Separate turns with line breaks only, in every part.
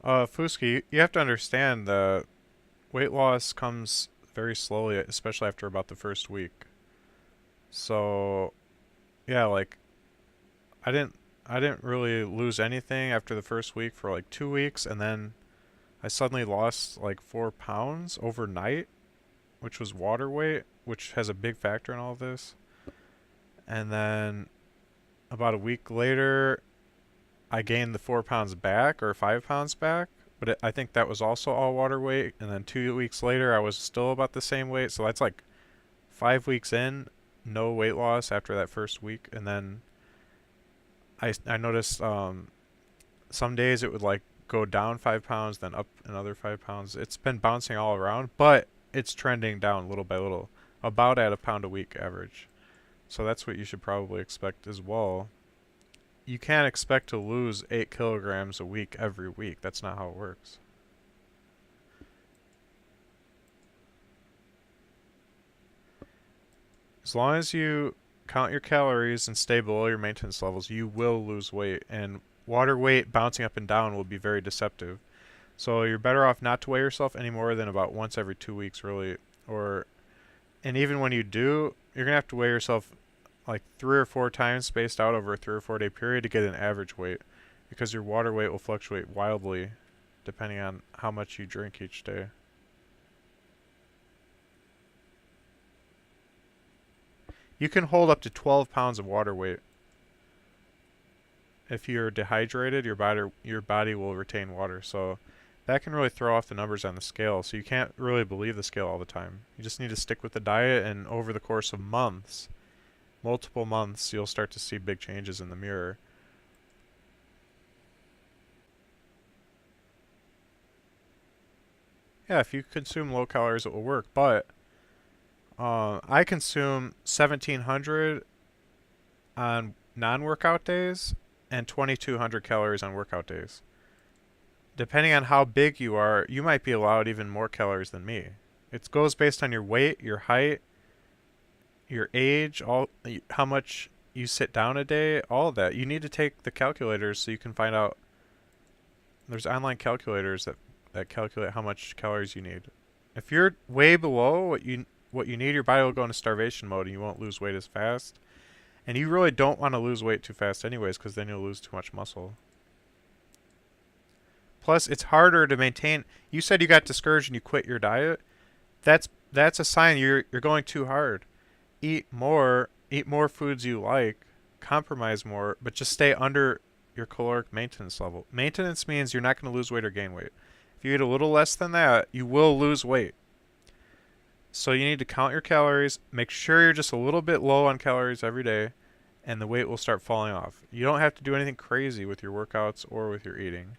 Fuski, you have to understand that weight loss comes very slowly, especially after about the first week. So, yeah, like I didn't I didn't really lose anything after the first week for like 2 weeks, and then I suddenly lost like 4 pounds overnight, which was water weight, which has a big factor in all of this. And then about a week later, I gained the 4 pounds back or 5 pounds back, but I think that was also all water weight. And then 2 weeks later, I was still about the same weight. So that's like 5 weeks in, no weight loss after that first week. And then I noticed some days it would like go down 5 pounds, then up another 5 pounds. It's been bouncing all around, but it's trending down little by little, about at a pound a week average. So that's what you should probably expect as well. You can't expect to lose 8 kilograms a week every week. That's not how it works. As long as you count your calories and stay below your maintenance levels, you will lose weight. And water weight bouncing up and down will be very deceptive. So you're better off not to weigh yourself any more than about once every 2 weeks, really. Or, and even when you do, you're gonna have to weigh yourself like 3 or 4 times spaced out over a 3 or 4 day period to get an average weight, because your water weight will fluctuate wildly depending on how much you drink each day. You can hold up to 12 pounds of water weight. If you're dehydrated, your body will retain water. So that can really throw off the numbers on the scale. So you can't really believe the scale all the time. You just need to stick with the diet, and over the course of months, multiple months, you'll start to see big changes in the mirror. Yeah, if you consume low calories, it will work. But I consume 1,700 on non-workout days and 2,200 calories on workout days. Depending on how big you are, you might be allowed even more calories than me. It goes based on your weight, your height, your age, all how much you sit down a day, all of that. You need to take the calculators so you can find out. There's online calculators that calculate how much calories you need. If you're way below what you need, your body will go into starvation mode and you won't lose weight as fast. And you really don't want to lose weight too fast anyways, because then you'll lose too much muscle. Plus, it's harder to maintain. You said you got discouraged and you quit your diet. That's a sign you're going too hard. Eat more foods you like, compromise more, but just stay under your caloric maintenance level. Maintenance means you're not going to lose weight or gain weight. If you eat a little less than that, you will lose weight. So you need to count your calories, make sure you're just a little bit low on calories every day, and the weight will start falling off. You don't have to do anything crazy with your workouts or with your eating.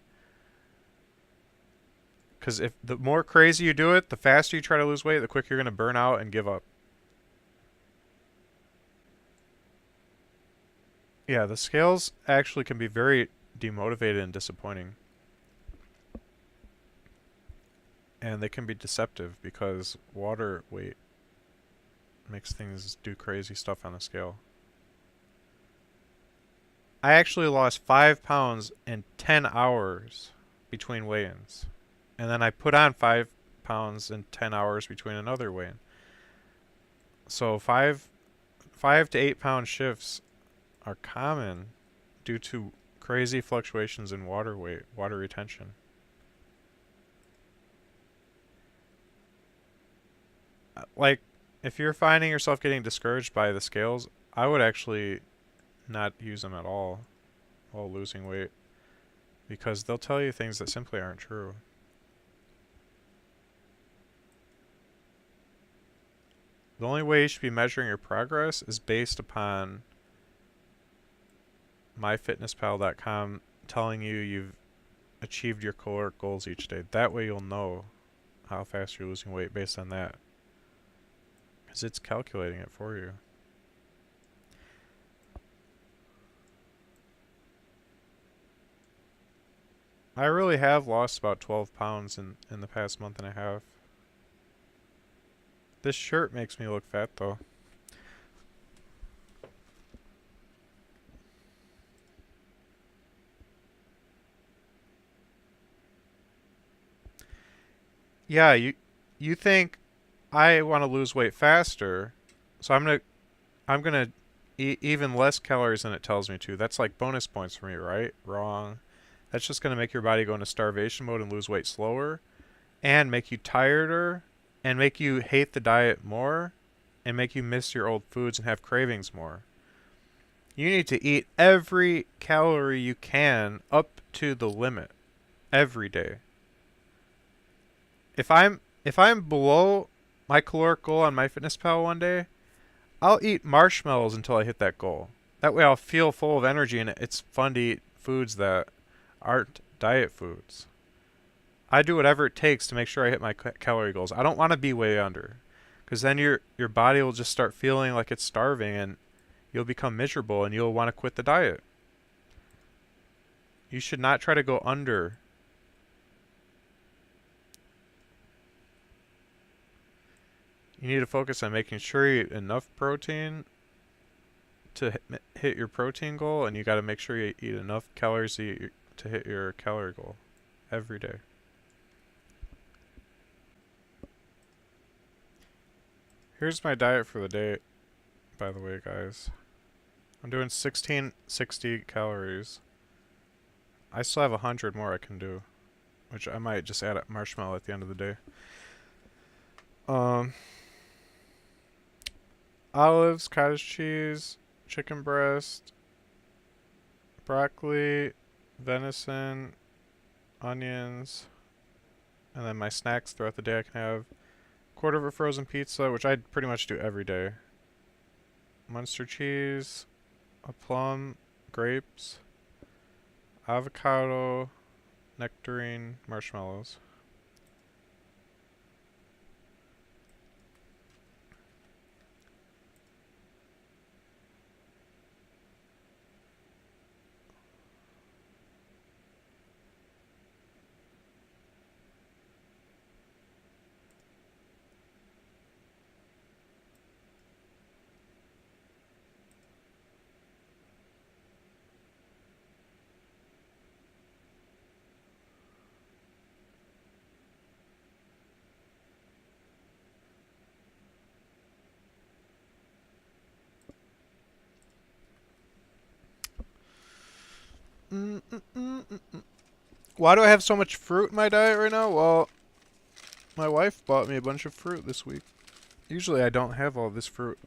Because if the more crazy you do it, the faster you try to lose weight, the quicker you're going to burn out and give up. Yeah, the scales actually can be very demotivated and disappointing. And they can be deceptive because water weight makes things do crazy stuff on the scale. I actually lost 5 pounds in 10 hours between weigh-ins. And then I put on 5 pounds in 10 hours between another weigh-in. So five to 8 pound shifts are common due to crazy fluctuations in water weight, water retention. Like, if you're finding yourself getting discouraged by the scales, I would actually not use them at all while losing weight, because they'll tell you things that simply aren't true. The only way you should be measuring your progress is based upon myfitnesspal.com telling you you've achieved your caloric goals each day. That way you'll know how fast you're losing weight based on that, because it's calculating it for you. I really have lost about 12 pounds in the past month and a half. This shirt makes me look fat though. yeah, you think I want to lose weight faster, so I'm gonna eat even less calories than it tells me to. That's like bonus points for me, right? Wrong. That's just gonna make your body go into starvation mode and lose weight slower, and make you tireder, and make you hate the diet more, and make you miss your old foods and have cravings more. You need to eat every calorie you can up to the limit every day. If I'm below my caloric goal on MyFitnessPal one day, I'll eat marshmallows until I hit that goal. That way I'll feel full of energy and it's fun to eat foods that aren't diet foods. I do whatever it takes to make sure I hit my calorie goals. I don't want to be way under, because then your body will just start feeling like it's starving and you'll become miserable and you'll want to quit the diet. You should not try to go under. You need to focus on making sure you eat enough protein to hit your protein goal, and you got to make sure you eat enough calories to hit your calorie goal every day. Here's my diet for the day, by the way, guys. I'm doing 1660 calories. I still have 100 more I can do, which I might just add a marshmallow at the end of the day. Um, Olives, cottage cheese, chicken breast, broccoli, venison, onions, and then my snacks throughout the day I can have quarter of a frozen pizza, which I pretty much do every day. Munster cheese, a plum, grapes, avocado, nectarine, marshmallows. Why do I have so much fruit in my diet right now? Well, my wife bought me a bunch of fruit this week. Usually I don't have all this fruit.